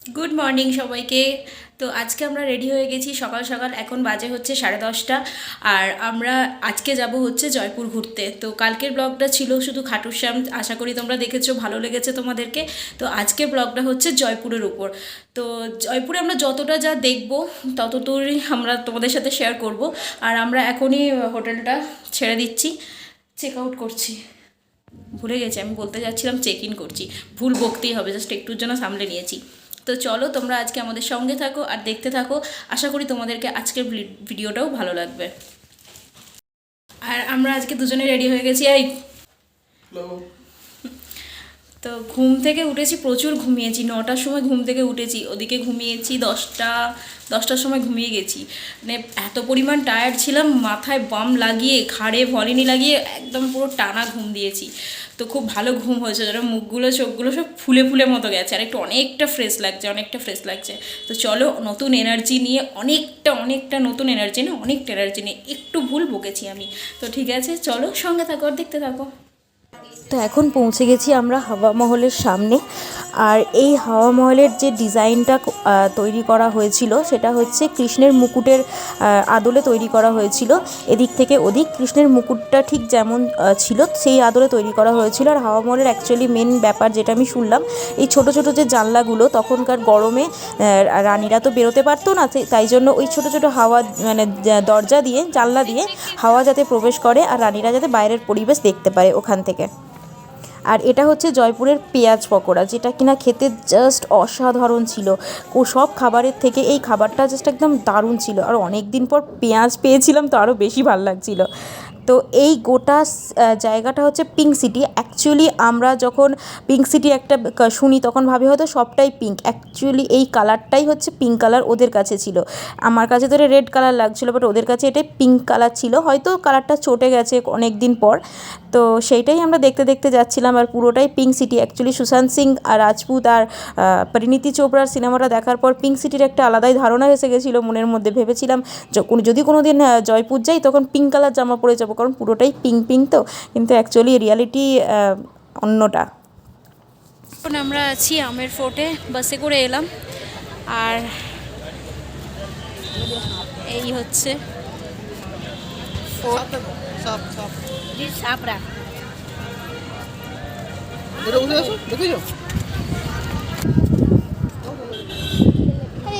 Good morning সবাইকে। তো আজকে আমরা রেডি হয়ে গেছি সকাল সকাল, এখন বাজে হচ্ছে 10:30। আর আমরা আজকে যাব হচ্ছে জয়পুর ঘুরতে। তো কালকের ব্লগটা ছিল শুধু খাটুর শ্যাম, আশা করি তোমরা দেখেছো, ভালো লেগেছে তোমাদেরকে। তো আজকের ব্লগটা হচ্ছে জয়পুরের উপর। তো জয়পুরে আমরা যতটা যা দেখবো ততদূরই আমরা তোমাদের সাথে শেয়ার করব। আর আমরা এখনই হোটেলটা ছেড়ে দিচ্ছি, চেক আউট করছি। ভুলে গেছি, আমি বলতে যাচ্ছিলাম চেক ইন করছি, ভুল বকতেই হবে, জাস্ট একটুর জন্য সামলে নিয়েছি। তো চলো তোমরা আজকে আমাদের সঙ্গে থাকো আর দেখতে থাকো, আশা করি তোমাদেরকে আজকের ভিডিওটাও ভালো লাগবে। আর আমরা আজকে দুজনে রেডি হয়ে গেছি। এই তো ঘুম থেকে উঠেছি, প্রচুর ঘুমিয়েছি, 9টার সময় ঘুম থেকে উঠেছি, ওদিকে ঘুমিয়েছি 10টার সময় ঘুমিয়ে গেছি। মানে এত পরিমাণ টায়ার্ড ছিলাম, মাথায় বাম লাগিয়ে ঘাড়ে ভলিনি লাগিয়ে একদম পুরো টানা ঘুম দিয়েছি। তো খুব ভালো ঘুম হয়েছে, যেন মুখগুলো চোখগুলো সব ফুলে ফুলে মতো গেছে, আর একটু অনেকটা ফ্রেশ লাগছে। তো চলো, নতুন এনার্জি নিয়ে, অনেকটা নতুন এনার্জি না, অনেকটা এনার্জি নিয়ে, একটু ভুল বকেছি আমি। তো ঠিক আছে, চলো সঙ্গে থাকো আর দেখতে থাকো। তো এখন পৌঁছে গেছি আমরা হাওয়া মহলের সামনে। আর এই হাওয়া মহলের যে ডিজাইনটা তৈরি করা হয়েছিল সেটা হচ্ছে কৃষ্ণের মুকুটের আদলে তৈরি করা হয়েছিল। এদিক থেকে ওদিক কৃষ্ণের মুকুটটা ঠিক যেমন ছিল সেই আদলে তৈরি করা হয়েছিল। আর হাওয়া মহলের অ্যাকচুয়ালি মেন ব্যাপার যেটা আমি শুনলাম, এই ছোট ছোট যে জানলাগুলো, তখনকার গরমে রানীরা তো বেরোতে পারতো না, তাই জন্য ওই ছোট ছোট হাওয়া মানে দরজা দিয়ে, জানলা দিয়ে হাওয়া যাতে প্রবেশ করে আর রানীরা যাতে বাইরের পরিবেশ দেখতে পারে ওখান থেকে। আর এটা হচ্ছে জয়পুরের পেঁয়াজ পকোড়া, যেটা কিনা খেতে জাস্ট অসাধারণ ছিল। সব খাবারের থেকে এই খাবারটা জাস্ট একদম দারুণ ছিল। আর অনেক দিন পর পেঁয়াজ পেয়েছিলাম, তো আরও বেশি ভালো লাগছিল। তো এই গোটা জায়গাটা হচ্ছে পিঙ্ক সিটি। অ্যাকচুয়ালি আমরা যখন পিঙ্ক সিটি একটা শুনি তখন ভাবি হয়তো সবটাই পিঙ্ক, অ্যাকচুয়ালি এই কালারটাই হচ্ছে পিঙ্ক কালার ওদের কাছে ছিল। আমার কাছে তো রেড কালার লাগছিলো, বাট ওদের কাছে এটাই পিঙ্ক কালার ছিল, হয়তো কালারটা চটে গেছে অনেক দিন পর। তো সেইটাই আমরা দেখতে দেখতে যাচ্ছিলাম। আর পুরোটাই pink city. Actually Sushant Singh আর রাজপুত আর পরিণীতি চোপড়ার সিনেমাটা দেখার পর পিঙ্ক সিটির একটা আলাদাই ধারণা এসে গেছিলো মনের মধ্যে। ভেবেছিলাম যদি কোনো দিন জয়পুর যাই তখন পিঙ্ক কালার জামা পরে যাবো, কারণ পুরোটাই পিঙ্ক পিঙ্ক। তো কিন্তু অ্যাকচুয়ালি রিয়ালিটি অন্যটা। এখন আমরা আছি আমের ফোর্টে, বাসে করে এলাম। আর এই হচ্ছে ফোর্ট।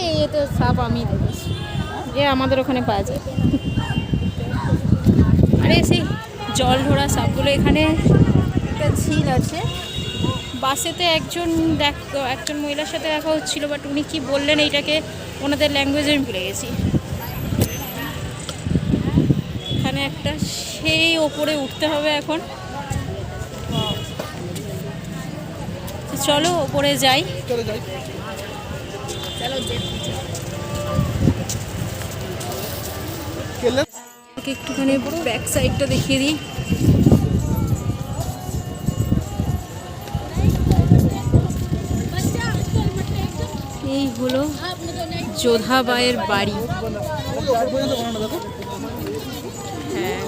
এই তো সাপ আমি দেখেছি, যে আমাদের ওখানে পাওয়া যায়। আরে সেই জল ধরা সাপগুলো, এখানে একটা ঝিল আছে। বাসেতে একজন মহিলার সাথে দেখা হচ্ছিল, বাট উনি কি বললেন এইটাকে, ওনাদের ল্যাঙ্গুয়েজে আমি ভুলে গেছি। এখানে একটা, সেই ওপরে উঠতে হবে এখন। চলো ওপরে যাই। একটুখানি ব্যাক সাইডটা দেখিয়ে দিই। এই হলো যোধাবাইয়ের বাড়ি। হ্যাঁ,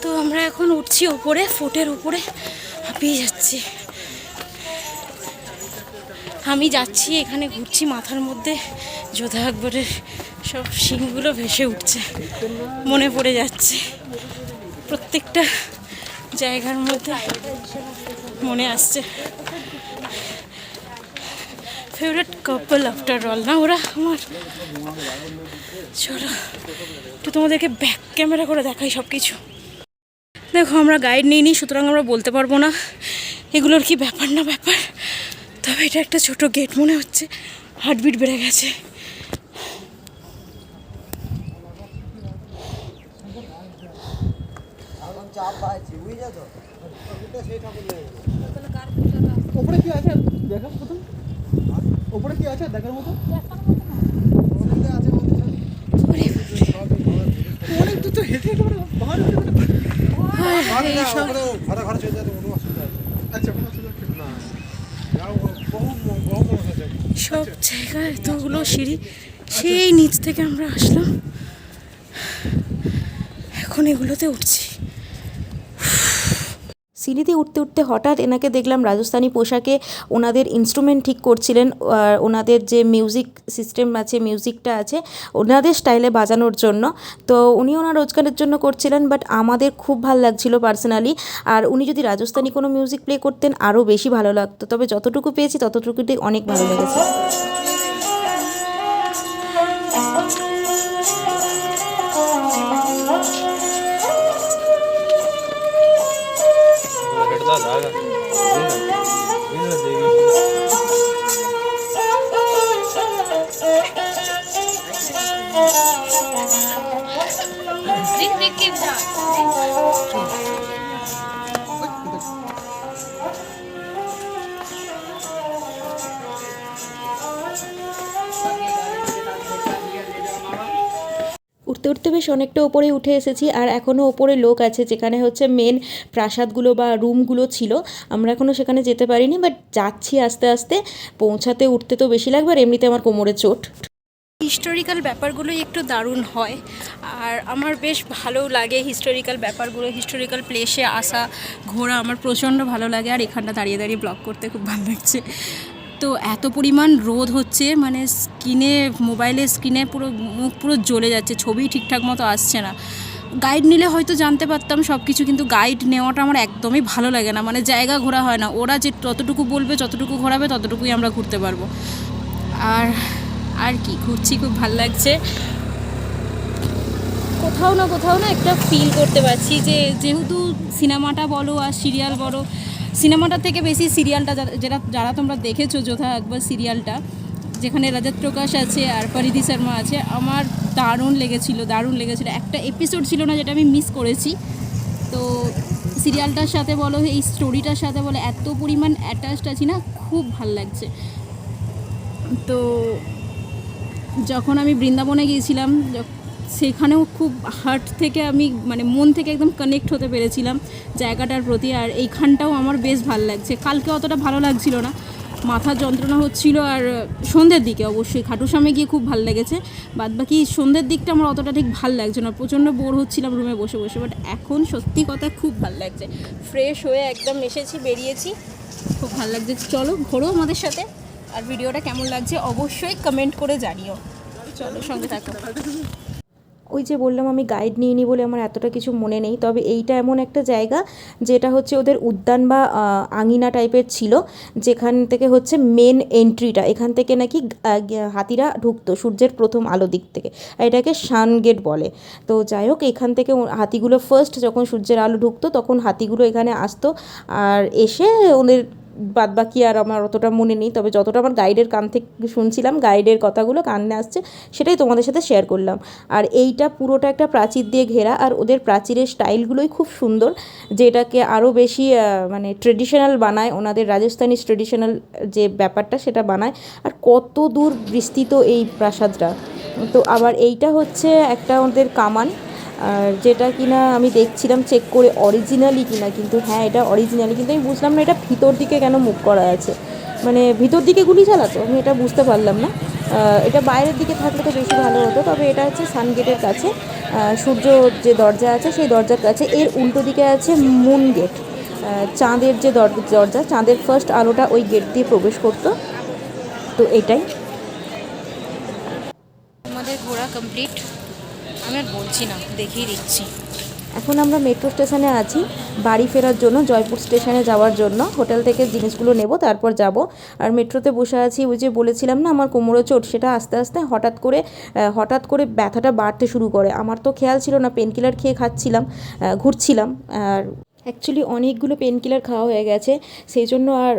তো আমরা এখন উঠছি ওপরে, ফোর্টের উপরে। হাঁপিয়ে যাচ্ছি। আমি যাচ্ছি, এখানে ঘুরছি, মাথার মধ্যে যোধা আকবরের সব সিনগুলো ভেসে উঠছে, মনে পড়ে যাচ্ছে। প্রত্যেকটা জায়গার মধ্যে মনে আসছে। ফেভারিট কাপল আফটার অল না ওরা আমার। চলো একটু তোমাদেরকে ব্যাক ক্যামেরা করে দেখাই সব কিছু। দেখো, আমরা গাইড নিইনি, সুতরাং আমরা বলতে পারবো না এগুলোর কি ব্যাপার না ব্যাপার। তবে এটা একটা ছোট গেট মনে হচ্ছে, হার্টবিট বেড়ে গেছে। ওপরে কি আছে দেখার মতো? ওপরে কি আছে দেখার মতো? অনেক দূর তো হেঁটে হেঁটে পাহাড় সব জায়গায় এতগুলো সিঁড়ি, সেই নিচ থেকে আমরা আসলাম, এখন এগুলোতে উঠছি। সিঁড়ি উঠতে উঠতে হঠাৎ এনাকে দেখলাম রাজস্থানি পোশাকে ওনাদের ইনস্ট্রুমেন্ট ঠিক করছিলেন, ওনাদের যে মিউজিক সিস্টেম আছে, মিউজিকটা আছে ওনাদের স্টাইলে বাজানোর জন্য। তো উনি ওনার রোজগারের জন্য করছিলেন, বাট আমাদের খুব ভালো লাগছিল পার্সোনালি। আর উনি যদি রাজস্থানি কোনো মিউজিক প্লে করতেন আরও বেশি ভালো লাগতো, তবে যতটুকু পেয়েছি ততটুকুতেই অনেক ভালো লেগেছে। উঠতে উঠতে বেশ অনেকটা ওপরে উঠে এসেছি, আর এখনও ওপরে লোক আছে যেখানে হচ্ছে মেন প্রাসাদগুলো বা রুমগুলো ছিল। আমরা এখনও সেখানে যেতে পারিনি, বাট যাচ্ছি আস্তে আস্তে। পৌঁছাতে উঠতে তো বেশি লাগবে, আর এমনিতে আমার কোমরে চোট। হিস্টোরিক্যাল ব্যাপারগুলোই একটু দারুণ হয়, আর আমার বেশ ভালো লাগে হিস্টোরিক্যাল ব্যাপারগুলো, হিস্টোরিক্যাল প্লেসে আসা ঘোরা আমার প্রচণ্ড ভালো লাগে। আর এখানটা দাঁড়িয়ে দাঁড়িয়ে ব্লগ করতে খুব ভালো লাগছে। তো এত পরিমাণ রোদ হচ্ছে, মানে স্ক্রিনে, মোবাইলের স্ক্রিনে পুরো মুখ পুরো জ্বলে যাচ্ছে, ছবি ঠিকঠাক মতো আসছে না। গাইড নিলে হয়তো জানতে পারতাম সব কিছু, কিন্তু গাইড নেওয়াটা আমার একদমই ভালো লাগে না, মানে জায়গা ঘোরা হয় না। ওরা যে ততটুকু বলবে, যতটুকু ঘোরাবে ততটুকুই আমরা ঘুরতে পারবো। আর কি ঘুরছি, খুব ভালো লাগছে। কোথাও না একটা ফিল করতে পারছি যে যেহেতু সিনেমাটা বলো আর সিরিয়াল বলো, সিনেমাটার থেকে বেশি সিরিয়ালটা যারা তোমরা দেখেছো যোধা আকবর সিরিয়ালটা, যেখানে রজত প্রকাশ আছে আর পরিধি শর্মা আছে, আমার দারুণ লেগেছিলো। একটা এপিসোড ছিল না যেটা আমি মিস করেছি। তো সিরিয়ালটার সাথে বলো, এই স্টোরিটার সাথে বলো, এত পরিমাণ অ্যাটাচড আছি না, খুব ভাল লাগছে। তো যখন আমি বৃন্দাবনে গিয়েছিলাম, সেখানেও খুব হার্ট থেকে আমি, মানে মন থেকে একদম কানেক্ট হতে পেরেছিলাম জায়গাটার প্রতি। আর এইখানটাও আমার বেশ ভালো লাগছে। কালকে অতটা ভালো লাগছিল না, মাথার যন্ত্রণা হচ্ছিল। আর সন্ধ্যের দিকে অবশ্যই খাটুশ্যামে গিয়ে খুব ভালো লেগেছে, বাদবাকি সন্ধ্যের দিকটা আমার অতটা ঠিক ভালো লাগছে না, প্রচণ্ড বোর হচ্ছিলাম রুমে বসে বসে। বাট এখন সত্যি কথা খুব ভালো লাগছে, ফ্রেশ হয়ে একদম এসেছি, বেরিয়েছি, খুব ভালো লাগছে। চলো ঘোরো আমাদের সাথে, আর ভিডিওটা কেমন লাগছে অবশ্যই কমেন্ট করে জানিও। চলো সঙ্গে থাকো। ওই যে বললাম আমি গাইড নিইনি বলে আমার এতটা কিছু মনে নেই, তবে এইটা এমন একটা জায়গা যেটা হচ্ছে ওদের উদ্যান বা আঙিনা টাইপের ছিল, যেখান থেকে হচ্ছে মেন এন্ট্রিটা, এখান থেকে নাকি হাতিরা ঢুকতো সূর্যের প্রথম আলো দিক থেকে, এটাকে সান গেট বলে। তো যাই হোক, এখান থেকে হাতিগুলো ফার্স্ট যখন সূর্যের আলো ঢুকতো তখন হাতিগুলো এখানে আসতো, আর এসে ওদের বাদবাকি আর আমার অতটা মনে নেই। তবে যতটা আমার গাইডের কান থেকে শুনছিলাম, গাইডের কথাগুলো কানে আসছে, সেটাই তোমাদের সাথে শেয়ার করলাম। আর এইটা পুরোটা একটা প্রাচীর দিয়ে ঘেরা, আর ওদের প্রাচীরের স্টাইলগুলোই খুব সুন্দর, যেটাকে আরও বেশি মানে ট্রেডিশনাল বানায়, ওনাদের রাজস্থানি ট্রেডিশনাল যে ব্যাপারটা সেটা বানায়। আর কত দূর বিস্তৃত এই প্রাসাদটা। তো আবার এইটা হচ্ছে একটা ওদের কামান, আর যেটা কিনা আমি দেখছিলাম চেক করে অরিজিনালি কিনা, কিন্তু হ্যাঁ এটা অরিজিনালি, কিন্তু আমি বুঝলাম না এটা ভিতর দিকে কেন মুখ করা আছে, মানে ভিতর দিকে গুলি চালাতো, আমি এটা বুঝতে পারলাম না। এটা বাইরের দিকে থাকলে তো বেশি ভালো হতো। তবে এটা হচ্ছে সানগেটের কাছে, সূর্য যে দরজা আছে সেই দরজার কাছে। এর উল্টো দিকে আছে মুন গেট, চাঁদের যে দরজা, চাঁদের ফার্স্ট আলোটা ওই গেট দিয়ে প্রবেশ করতো। তো এটাই আমাদের ঘোরা কমপ্লিট। আমি আর বলছি না, দেখিয়ে দিচ্ছি। এখন আমরা মেট্রো স্টেশনে আছি বাড়ি ফেরার জন্য, জয়পুর স্টেশনে যাওয়ার জন্য। হোটেল থেকে জিনিসগুলো নেব, তারপর যাব। আর মেট্রোতে বসে আছি, ওই যে বলেছিলাম না আমার কোমরে চোট, সেটা আস্তে আস্তে হঠাৎ করে ব্যথাটা বাড়তে শুরু করে। আমার তো খেয়াল ছিল না, পেন কিলার খেয়ে ঘুরছিলাম। আর অ্যাকচুয়ালি অনেকগুলো পেন কিলার খাওয়া হয়ে গেছে, সেই জন্য আর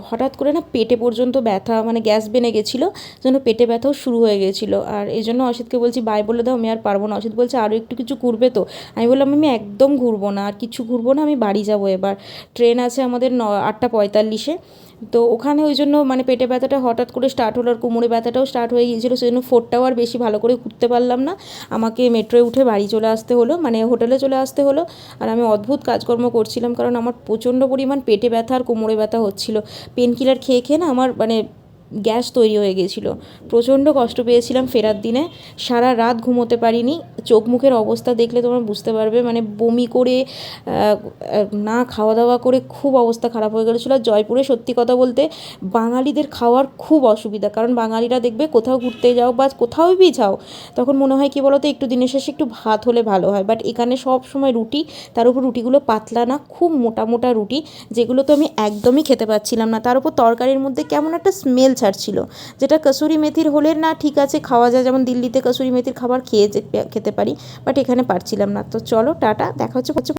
হঠাৎ করে না পেটে পর্যন্ত ব্যথা, মানে গ্যাস বেনে গেছিলো, যেন পেটে ব্যথাও শুরু হয়ে গেছিলো। আর এই জন্য অসিতকে বলছি বাই বলে দাও, আমি আর পারবো না। অসিত বলছে আরও একটু কিছু ঘুরবে তো, আমি বললাম আমি একদম ঘুরবো না, আর কিছু ঘুরবো না, আমি বাড়ি যাবো এবার। ট্রেন আছে আমাদের 8:45-এ। তো ওখানে ওই জন্য মানে পেটে ব্যথাটা হঠাৎ করে স্টার্ট হলো, আর কোমরে ব্যথাটাও স্টার্ট হয়ে গিয়েছিলো, সেই জন্য ফোরটাও আর বেশি ভালো করে ঘুরতে পারলাম না। আমাকে মেট্রোয় উঠে বাড়ি চলে আসতে হলো, মানে হোটেলে চলে আসতে হলো। আর আমি অদ্ভুত কাজকর্ম করছিলাম, কারণ আমার প্রচণ্ড পরিমাণ পেটে ব্যথা আর কোমরে ব্যথা হচ্ছিলো। পেন কিলার খেয়ে খেয়ে না আমার মানে গ্যাস তৈরি হয়ে গিয়েছিলো। প্রচণ্ড কষ্ট পেয়েছিলাম ফেরার দিনে, সারা রাত ঘুমোতে পারিনি। চোখ মুখের অবস্থা দেখলে তোমরা বুঝতে পারবে, মানে বমি করে না খাওয়া দাওয়া করে খুব অবস্থা খারাপ হয়ে গেছিলো। জয়পুরে সত্যি কথা বলতে বাঙালিদের খাওয়ার খুব অসুবিধা, কারণ বাঙালিরা দেখবে কোথাও ঘুরতে যাও বা কোথাওই যাও তখন মনে হয় কি বলো তো, একটু দিনের শেষে একটু ভাত হলে ভালো হয়, বাট এখানে সব সময় রুটি, তার উপর রুটিগুলো পাতলা না, খুব মোটা মোটা রুটি, যেগুলো তো আমি একদমই খেতে পাচ্ছিলাম না। তার উপর তরকারির মধ্যে কেমন একটা স্মেল ছাড়ছিল, যেটা কসুরি মেথির হলে না ঠিক আছে খাওয়া যায়, যেমন দিল্লিতে কসুরি মেথির খাবার খেতে পারি, বাট এখানে পারছিলাম না। তো চলো টাটা, দেখা হচ্ছে